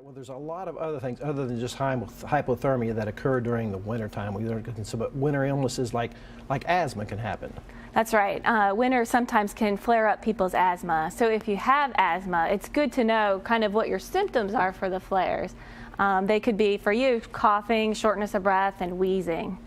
Well, there's a lot of other things other than just hypothermia that occur during the wintertime. But winter illnesses like asthma can happen. That's right. Winter sometimes can flare up people's asthma. So if you have asthma, it's good to know kind of what your symptoms are for the flares. They could be, for you, coughing, shortness of breath, and wheezing.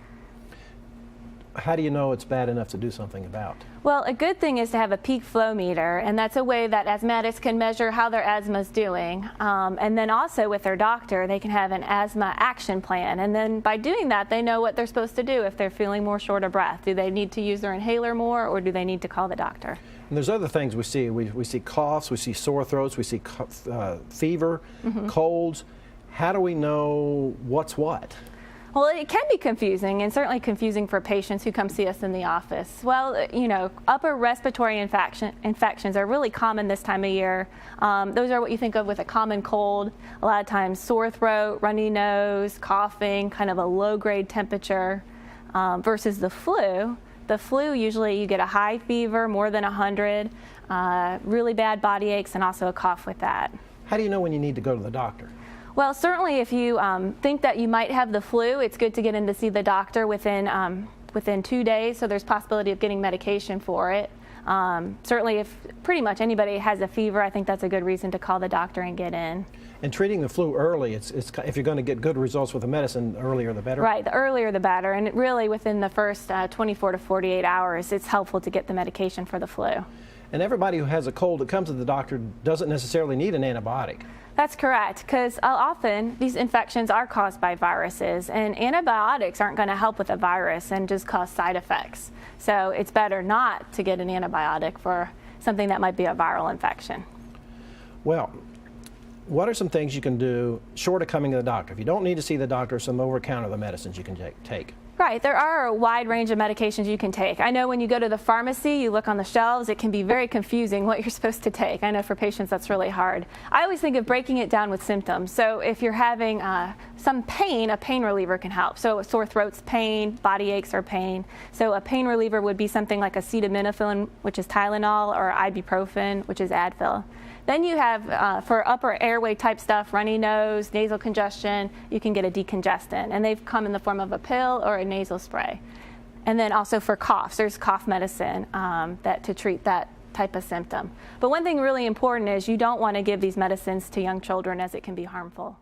How do you know it's bad enough to do something about? Well, a good thing is to have a peak flow meter, and that's a way that asthmatics can measure how their asthma is doing. And then also with their doctor, they can have an asthma action plan. And then by doing that, they know what they're supposed to do if they're feeling more short of breath. Do they need to use their inhaler more, or do they need to call the doctor? And there's other things we see. We see coughs, we see sore throats, we see fever, colds. How do we know what's what? Well, it can be confusing, and certainly confusing for patients who come see us in the office. Well, you know, upper respiratory infections are really common this time of year. Those are what you think of with a common cold. A lot of times sore throat, runny nose, coughing, kind of a low-grade temperature, versus the flu. The flu, usually you get a high fever, more than 100, really bad body aches, and also a cough with that. How do you know when you need to go to the doctor? Well, certainly if you think that you might have the flu, it's good to get in to see the doctor within 2 days, so there's possibility of getting medication for it. Certainly if pretty much anybody has a fever, I think that's a good reason to call the doctor and get in. And treating the flu early, if you're going to get good results with the medicine, the earlier the better? Right, the earlier the better, and really within the first 24 to 48 hours, it's helpful to get the medication for the flu. And everybody who has a cold that comes to the doctor doesn't necessarily need an antibiotic. That's correct, because often these infections are caused by viruses, and antibiotics aren't going to help with a virus and just cause side effects. So it's better not to get an antibiotic for something that might be a viral infection. Well, what are some things you can do short of coming to the doctor? If you don't need to see the doctor, some over-the-counter medicines you can take. Right, there are a wide range of medications you can take. I know when you go to the pharmacy, you look on the shelves, it can be very confusing what you're supposed to take. I know for patients that's really hard. I always think of breaking it down with symptoms. So if you're having some pain, a pain reliever can help. So sore throat's pain, body aches are pain. So a pain reliever would be something like acetaminophen, which is Tylenol, or ibuprofen, which is Advil. Then you have, for upper airway type stuff, runny nose, nasal congestion, you can get a decongestant. And they've come in the form of a pill or a nasal spray. And then also for coughs, there's cough medicine to treat that type of symptom. But one thing really important is you don't want to give these medicines to young children, as it can be harmful.